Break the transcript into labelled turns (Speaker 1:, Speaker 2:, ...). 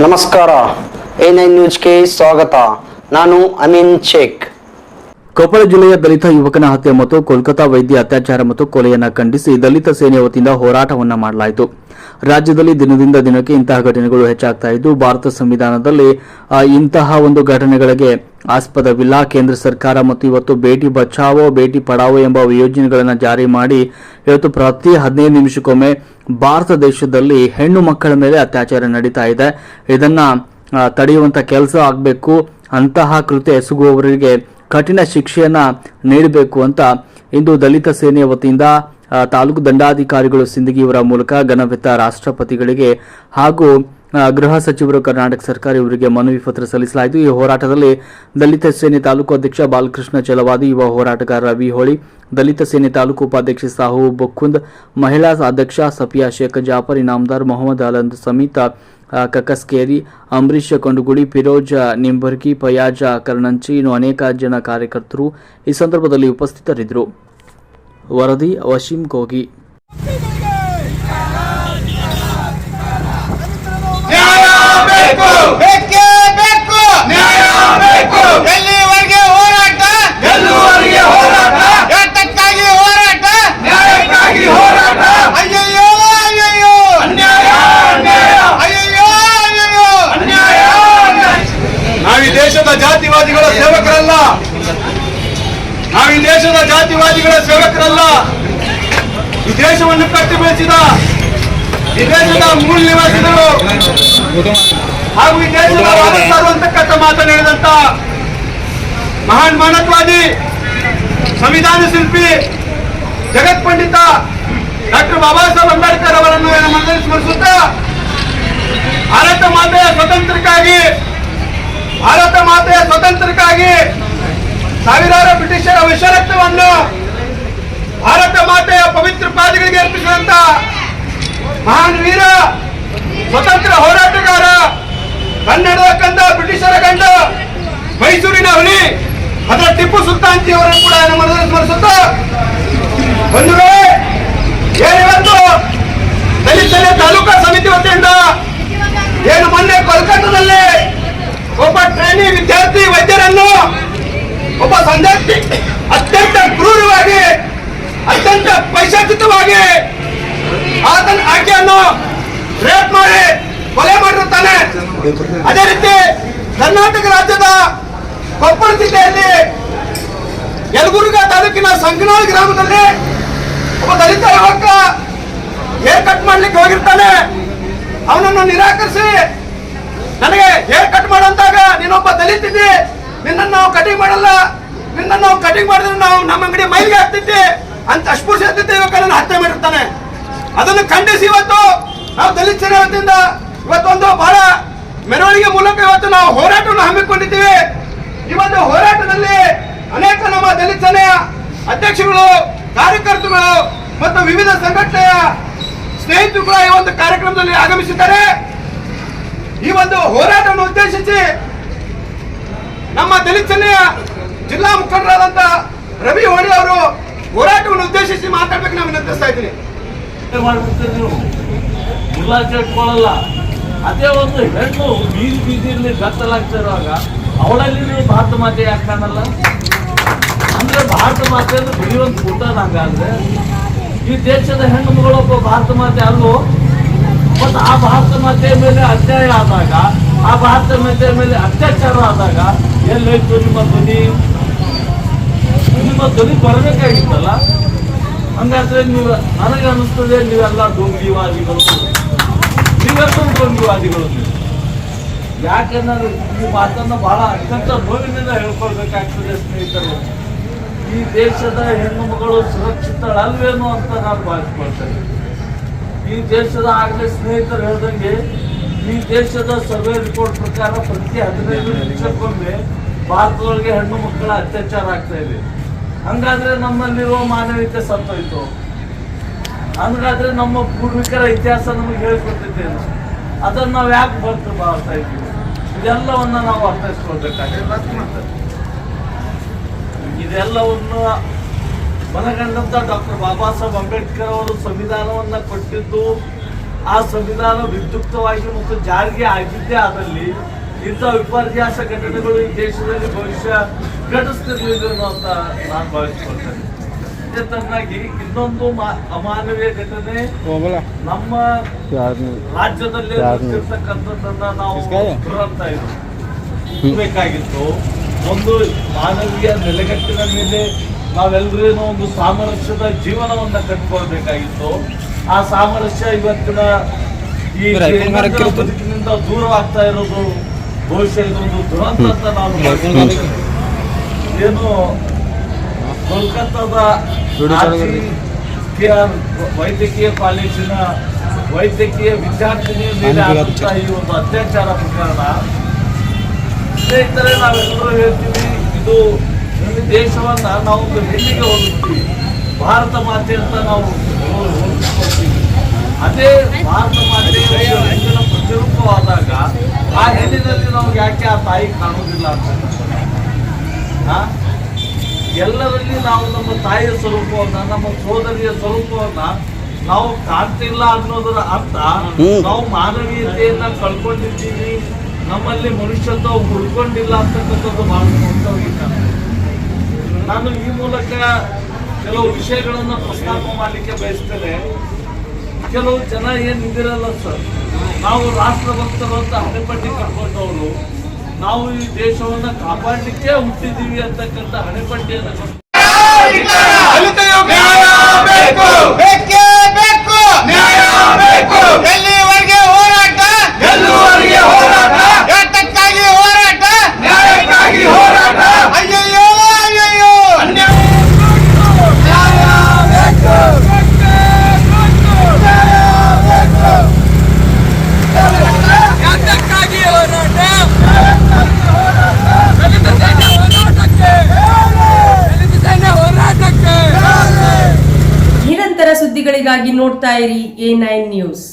Speaker 1: ನಮಸ್ಕಾರ, A9 ನ್ಯೂಸ್ಗೆ ಸ್ವಾಗತ. ನಾನು ಅಮೀನ್ ಶೇಖ್.
Speaker 2: ಕೊಪ್ಪಳ ಜಿಲ್ಲೆಯ ದಲಿತ ಯುವಕನ ಹತ್ಯೆ ಮತ್ತು ಕೋಲ್ಕತಾ ವೈದ್ಯ ಅತ್ಯಾಚಾರ ಮತ್ತು ಕೊಲೆಯನ್ನು ಖಂಡಿಸಿ ದಲಿತ ಸೇನೆ ವತಿಯಿಂದ ಹೋರಾಟವನ್ನು ಮಾಡಲಾಯಿತು. ರಾಜ್ಯದಲ್ಲಿ ದಿನದಿಂದ ದಿನಕ್ಕೆ ಇಂತಹ ಘಟನೆಗಳು ಹೆಚ್ಚಾಗ್ತಾ ಇದ್ದು, ಭಾರತ ಸಂವಿಧಾನದಲ್ಲಿ ಇಂತಹ ಒಂದು ಘಟನೆಗಳಿಗೆ ಆಸ್ಪದವಿಲ್ಲ. ಕೇಂದ್ರ ಸರ್ಕಾರ ಮತ್ತು ಇವತ್ತು ಬೇಟಿ ಬಚಾವೋ ಬೇಟಿ ಪಡಾವೋ ಎಂಬ ಯೋಜನೆಗಳನ್ನು ಜಾರಿ ಮಾಡಿ ಇವತ್ತು ಪ್ರತಿ 15 ನಿಮಿಷಕ್ಕೊಮ್ಮೆ ಭಾರತ ದೇಶದಲ್ಲಿ ಹೆಣ್ಣು ಮಕ್ಕಳ ಮೇಲೆ ಅತ್ಯಾಚಾರ ನಡೀತಾ ಇದೆ. ಇದನ್ನ ತಡೆಯುವಂತ ಕೆಲಸ ಆಗಬೇಕು. ಅಂತಹ ಕೃತ್ಯ ಎಸಗುವವರಿಗೆ ಕಠಿಣ ಶಿಕ್ಷೆಯನ್ನ ನೀಡಬೇಕು ಅಂತ ಇಂದು ದಲಿತ ಸೇನೆಯ ವತಿಯಿಂದ ತಾಲೂಕು ದಂಡಾಧಿಕಾರಿಗಳು ಸಿಂದಗಿ ಇವರ ಮೂಲಕ ಘನವೆತ್ತ ರಾಷ್ಟ್ರಪತಿಗಳಿಗೆ ಹಾಗೂ ಗೃಹ ಸಚಿವರು ಕರ್ನಾಟಕ ಸರ್ಕಾರ ಇವರಿಗೆ ಮನವಿ ಪತ್ರ ಸಲ್ಲಿಸಲಾಯಿತು. ಈ ಹೋರಾಟದಲ್ಲಿ ದಲಿತ ಸೇನೆ ತಾಲೂಕು ಅಧ್ಯಕ್ಷ ಬಾಲಕೃಷ್ಣ ಚಲವಾದಿ, ಯುವ ಹೋರಾಟಗಾರ ರವಿ ಹೋಳಿ, ದಲಿತ ಸೇನೆ ತಾಲೂಕು ಉಪಾಧ್ಯಕ್ಷ ಸಾಹು ಬುಕ್ಕುಂದ್, ಮಹಿಳಾ ಅಧ್ಯಕ್ಷ ಸಫಿಯಾ ಶೇಖ್, ಜಾಫರ್ ಇನಾಮದಾರ್, ಮೊಹಮ್ಮದ್ ಆಲಂದ್ ಸಮಿತ ಕಕಸ್ಕೇರಿ, ಅಂಬರೀಶ್ ಕೊಂಡುಗುಳಿ, ಫಿರೋಜ್ ನಿಂಬರ್ಗಿ, ಫಯಾಜ್ ಕರ್ನಂಚಿ ಇನ್ನು ಅನೇಕ ಜನ ಕಾರ್ಯಕರ್ತರು ಈ ಸಂದರ್ಭದಲ್ಲಿ ಉಪಸ್ಥಿತರಿದ್ದರು. ವರದಿ ವಶೀಂ ಗೋಗಿ.
Speaker 3: ಜಾತಿವಾದಿಗಳ ಸೇವಕರಲ್ಲ, ನಾವು ಈ ದೇಶದ ಜಾತಿವಾದಿಗಳ ಸೇವಕರಲ್ಲ. ಈ ದೇಶವನ್ನು ಕಟ್ಟಿ ಬೆಳೆಸಿದ ಈ ದೇಶದ ಮೂಲ ನಿವಾಸಿಗಳು ಹಾಗೂ ಈ ದೇಶದ ವಾರಸರು ಅಂತಕ್ಕಂಥ ಮಾತನ್ನು ಹೇಳಿದಂತ ಮಹಾನ್ ಮಾನವವಾದಿ, ಸಂವಿಧಾನ ಶಿಲ್ಪಿ, ಜಗತ್ ಪಂಡಿತ ಡಾಕ್ಟರ್ ಬಾಬಾ ಸಾಹೇಬ್ ಅಂಬೇಡ್ಕರ್ ಅವರನ್ನು ಮನದಲ್ಲಿ ಸ್ಮರಿಸುತ್ತಾ ಭಾರತ ಮಾತೆಯ ಸ್ವಾತಂತ್ರ್ಯಕ್ಕಾಗಿ ಸಾವಿರಾರು ಬ್ರಿಟಿಷರ ವಿಷರಕ್ತವನ್ನು ಭಾರತ ಮಾತೆಯ ಪವಿತ್ರ ಪಾದಗಳಿಗೆ ಅರ್ಪಿಸಿದಂತ ಮಹಾನ್ ವೀರ, ಸ್ವತಂತ್ರ ಹೋರಾಟಗಾರ, ಕನ್ನಡದ ಕಂದ, ಬ್ರಿಟಿಷರ ಗಂಡ, ಮೈಸೂರಿನ ಹುಲಿ, ಅದರ ಟಿಪ್ಪು ಸುಲ್ತಾನ್ ಜಿ ಅವರನ್ನು ಕೂಡ ಮನದಲ್ಲಿ ಸ್ಮರಿಸುತ್ತಾ ಬಂಧುಗಳೇ, ಏನಿವತ್ತು ದಲಿತ ತಾಲೂಕಾ ಸಮಿತಿ ವತಿಯಿಂದ ಏನು ಮೊನ್ನೆ ಕೋಲ್ಕತ್ತಾದಲ್ಲಿ ಒಬ್ಬ ಟ್ರೈನಿ ವಿದ್ಯಾರ್ಥಿ ವೈದ್ಯರನ್ನು ಒಬ್ಬ ಸಂದೇಶಿ ಅತ್ಯಂತ ಕ್ರೂರವಾಗಿ, ಅತ್ಯಂತ ಪೈಶಾಚಿತವಾಗಿ ಆಕೆಯನ್ನು ರೇಪ್ ಮಾಡಿ ಕೊಲೆ ಮಾಡಿರುತ್ತಾನೆ. ಅದೇ ರೀತಿ ಕರ್ನಾಟಕ ರಾಜ್ಯದ ಕೊಪ್ಪಳ ಜಿಲ್ಲೆಯಲ್ಲಿ ಯಲಬುರ್ಗಾ ತಾಲೂಕಿನ ಸಂಕನಾಳ್ ಗ್ರಾಮದಲ್ಲಿ ಒಬ್ಬ ದಲಿತ ಯುವಕ ಹೇರ್ ಕಟ್ ಮಾಡ್ಲಿಕ್ಕೆ ಹೋಗಿರ್ತಾನೆ. ಅವನನ್ನು ನಿರಾಕರಿಸಿ ನನಗೆ ಹೇರ್ ಕಟ್ ಮಾಡಂತಾಗ ನೀನೊಬ್ಬ ದಲಿತ ಇದ್ದಿ, ನಿನ್ನನ್ನು ನಾವು ಕಟಿಂಗ್ ಮಾಡಲ್ಲ, ನಿನ್ನನ್ನು ನಾವು ಕಟಿಂಗ್ ಮಾಡಿದ್ರೆ ನಾವು ನಮ್ಮ ಅಂಗಡಿ ಮೈಲಿಗೆ ಹಾಕ್ತಿದ್ದೆ ಅಂತ ಅಸ್ಪೃಶ್ಯತೆ ಯುವಕನನ್ನು ಹತ್ಯೆ ಮಾಡಿರ್ತಾನೆ. ಅದನ್ನು ಖಂಡಿಸಿ ಇವತ್ತು ನಾವು ದಲಿತ ಸೇನೆ ವತಿಯಿಂದ ಇವತ್ತೊಂದು ಬಹಳ ಮೆರವಣಿಗೆ ಮೂಲಕ ಇವತ್ತು ನಾವು ಹೋರಾಟವನ್ನು ಹಮ್ಮಿಕೊಂಡಿದ್ದೀವಿ. ಈ ಒಂದು ಹೋರಾಟದಲ್ಲಿ ಅನೇಕ ನಮ್ಮ ದಲಿತ ಸೇನೆಯ ಅಧ್ಯಕ್ಷಗಳು, ಕಾರ್ಯಕರ್ತರು ಮತ್ತು ವಿವಿಧ ಸಂಘಟನೆಯ ಸ್ನೇಹಿತರು ಕೂಡ ಈ ಒಂದು ಕಾರ್ಯಕ್ರಮದಲ್ಲಿ ಆಗಮಿಸಿದ್ದಾರೆ. ಈ ಒಂದು ಹೋರಾಟವನ್ನು ಉದ್ದೇಶಿಸಿ ನಮ್ಮ ದಲಿತ ಸೇನೆಯ ಜಿಲ್ಲಾ ಮುಖಂಡರಾದಂತ ರವಿ ಹೋಳಿ ಅವರು ಹೋರಾಟವನ್ನು ಉದ್ದೇಶಿಸಿ ಮಾತಾಡ್ಬೇಕು ನಾನು ವಿನಂತಿಸ್ತಾ ಇದ್ದೀನಿ.
Speaker 4: ಇಟ್ಕೊಳ್ಳಲ್ಲ, ಅದೇ ಒಂದು ಹೆಣ್ಣು ಬೀದಿಯಲ್ಲಿ ಗತ್ತಲಾಗ್ತಾ ಇರುವಾಗ ಅವಳಲ್ಲಿ ನೀವು ಭಾರತ ಮಾತೆ ಯಾಕೆ ಕಾಣಲ್ಲ? ಅಂದ್ರೆ ಭಾರತ ಮಾತೆ ಅಂದ್ರೆ ಬರೀ ಒಂದು ಫೋಟೋದ ಹಂಗಾದ್ರೆ ಈ ದೇಶದ ಹೆಣ್ಣು ಮಗಳೊಬ್ಬ ಭಾರತ ಮಾತೆ ಅಲ್ವೋ? ಮತ್ತು ಆ ಭಾರತ ಮಾತೆಯ ಮೇಲೆ ಅನ್ಯಾಯ ಆದಾಗ, ಆ ಭಾರತ ಮಾತೆಯ ಮೇಲೆ ಅತ್ಯಾಚಾರ ಆದಾಗ ಎಲ್ಲೈತು ನಿಮ್ಮ ಧ್ವನಿ? ನಿಮ್ಮ ಧ್ವನಿ ಬರಬೇಕಾಗಿತ್ತಲ್ಲ. ಹಂಗಾದ್ರೆ ನೀವು, ನನಗೆ ಅನಿಸ್ತದೆ ನೀವೆಲ್ಲ ಡೋಂಗಿವಾದಿಗಳು, ನೀವೆಲ್ಲರೂ ಡೋಂಗಿವಾದಿಗಳು. ಯಾಕೆ ನಾನು ಈ ಮಾತನ್ನು ಬಹಳ ಅತ್ಯಂತ ನೋವಿನಿಂದ ಹೇಳ್ಕೊಳ್ಬೇಕಾಗ್ತದೆ ಸ್ನೇಹಿತರು. ಈ ದೇಶದ ಹೆಣ್ಣು ಮಗಳು ಸುರಕ್ಷಿತಳಲ್ವೇನೋ ಅಂತ ನಾನು ಭಾವಿಸ್ಕೊಳ್ತೇನೆ. ಈ ದೇಶದ ಆಗಲೇ ಸ್ನೇಹಿತರು ಹೇಳ್ದಂಗೆ ಈ ದೇಶದ ಸರ್ವೆ ರಿಪೋರ್ಟ್ ಪ್ರಕಾರ ಪ್ರತಿ 15 ನಿಮಿಷಕ್ಕೊಮ್ಮೆ ಭಾರತದೊಳಗೆ ಹೆಣ್ಣು ಮಕ್ಕಳ ಅತ್ಯಾಚಾರ ಆಗ್ತಾ ಇದೆ. ಹಂಗಾದ್ರೆ ನಮ್ಮಲ್ಲಿರುವ ಮಾನವೀಯತೆ ಸತ್ತೋಯ್ತು. ಹಂಗಾದ್ರೆ ನಮ್ಮ ಪೂರ್ವಿಕರ ಇತಿಹಾಸ ನಮಗೆ ಹೇಳಿಕೊಟ್ಟಿದ್ದೇನೆ, ಅದನ್ನು ನಾವು ಯಾಕೆ ಮಾಡ್ತಾ ಇದ್ದೀವಿ? ಇದೆಲ್ಲವನ್ನ ನಾವು ಅರ್ಥೈಸ್ಕೊಳ್ಬೇಕಾಗಿದೆ. ಇದೆಲ್ಲವನ್ನು ಮನಗಂಡಂತ ಡಾಕ್ಟರ್ ಬಾಬಾ ಸಾಹೇಬ್ ಅಂಬೇಡ್ಕರ್ ಅವರು ಸಂವಿಧಾನವನ್ನ ಕೊಟ್ಟಿದ್ದು ಆ ಸಂವಿಧಾನ ವಿದ್ಯುಕ್ತವಾಗಿ ಮತ್ತು ಜಾರಿಗೆ ಆಗಿದ್ದೇ ಆದಲ್ಲಿ ಇಂಥ ವಿಪರ್ಯಾಸ ಘಟನೆಗಳು ಈ ದೇಶದಲ್ಲಿ ಭವಿಷ್ಯ ಘಟಿಸ್ತಿರ್ಲಿಲ್ಲ ಅಂತ ನಾನು ಭಾವಿಸ್ಕೊಳ್ತೇನೆ. ಇದೇ ತರನಾಗಿ ಇನ್ನೊಂದು ಅಮಾನವೀಯ ಘಟನೆ ನಮ್ಮ ರಾಜ್ಯದಲ್ಲಿ ನಡೆದಿರ್ತಕ್ಕಂಥದ್ದನ್ನ ನಾವು ದುರಂತ ಬೇಕಾಗಿತ್ತು. ಒಂದು ಮಾನವೀಯ ನೆಲೆಗಟ್ಟಿನ ಮೇಲೆ ನಾವೆಲ್ಲರೂ ಒಂದು ಸಾಮರಸ್ಯದ ಜೀವನವನ್ನ ಕಟ್ಕೊಳ್ಬೇಕಾಗಿತ್ತು. ಆ ಸಾಮರಸ್ಯ ಇವತ್ತಿನ ಈ ಬದುಕಿನಿಂದ ದೂರವಾಗ್ತಾ ಇರೋದು ಬಹುಶಃ ಇದೊಂದು ದುರಂತ ಅಂತ ನಾವು ಏನು ಕೋಲ್ಕತ್ತಾದ ವೈದ್ಯಕೀಯ ಕಾಲೇಜಿನ ವೈದ್ಯಕೀಯ ವಿದ್ಯಾರ್ಥಿನಿಯ ಮೇಲೆ ಆದಂತ ಈ ಒಂದು ಅತ್ಯಾಚಾರ ಪ್ರಕರಣ, ಸ್ನೇಹಿತರೆ ನಾವೆಲ್ಲರೂ ಹೇಳ್ತೀವಿ, ಇದು ಈ ದೇಶವನ್ನ ನಾವೊಂದು ಹೆಣ್ಣಿಗೆ ಹೋಲಿಸ್ತೀವಿ, ಭಾರತ ಮಾತೆ ಅಂತ ನಾವು ಹೋಲಿಸ್ಕೊಳ್ತೀವಿ. ಅದೇ ಭಾರತ ಮಾತೆಯ ಹೆಣ್ಣಿನ ಪ್ರತಿರೂಪವಾದಾಗ ಆ ಹೆಣ್ಣಿನಲ್ಲಿ ನಾವು ಯಾಕೆ ಆ ತಾಯಿ ಕಾಣುವುದಿಲ್ಲ ಅಂತ ಎಲ್ಲರಲ್ಲಿ ನಾವು ನಮ್ಮ ತಾಯಿಯ ಸ್ವರೂಪವನ್ನ, ನಮ್ಮ ಸೋದರಿಯ ಸ್ವರೂಪವನ್ನ ನಾವು ಕಾಣ್ತಿಲ್ಲ ಅನ್ನೋದರ ಅರ್ಥ ನಾವು ಮಾನವೀಯತೆಯನ್ನ ಕಳ್ಕೊಂಡಿದ್ದೀವಿ, ನಮ್ಮಲ್ಲಿ ಮನುಷ್ಯತ್ವ ಉಳ್ಕೊಂಡಿಲ್ಲ ಅಂತಕ್ಕಂಥದ್ದು ಮಾಡ್ಕೊಂಡೋಗಿದ್ದ. ನಾನು ಈ ಮೂಲಕ ಕೆಲವು ವಿಷಯಗಳನ್ನ ಪ್ರಸ್ತಾಪ ಮಾಡಲಿಕ್ಕೆ ಬಯಸ್ತೇನೆ. ಕೆಲವು ಜನ ಏನಿದಿರಲ್ಲ ಸರ್, ನಾವು ರಾಷ್ಟ್ರಭಕ್ತರು ಅಂತ ಹಣೆಪಟ್ಟಿ ಕಟ್ಕೊಂಡವರು, ನಾವು ಈ ದೇಶವನ್ನ ಕಾಪಾಡಲಿಕ್ಕೆ ಹುಟ್ಟಿದೀವಿ ಅಂತಕ್ಕಂಥ ಹಣೆಪಟ್ಟಿಯನ್ನು
Speaker 3: ಎಲ್ಲಿವರೆಗೆ ಹೋರಾಟ, ಗೆಲ್ಲುವರೆಗೆ ಹೋರಾಟ, ಯಾತಕ್ಕಾಗಿ ಹೋರಾಟ, ನ್ಯಾಯಕ್ಕಾಗಿ ಹೋರಾಟ. ಅಯ್ಯಯ್ಯೋ ಅಯ್ಯಯ್ಯೋ, ಯಾತಕ್ಕಾಗಿ ಹೋರಾಟ,
Speaker 5: ನಿರಂತರ ಸುದ್ದಿಗಳಿಗಾಗಿ ನೋಡ್ತಾ ಇರಿ A9 ನ್ಯೂಸ್.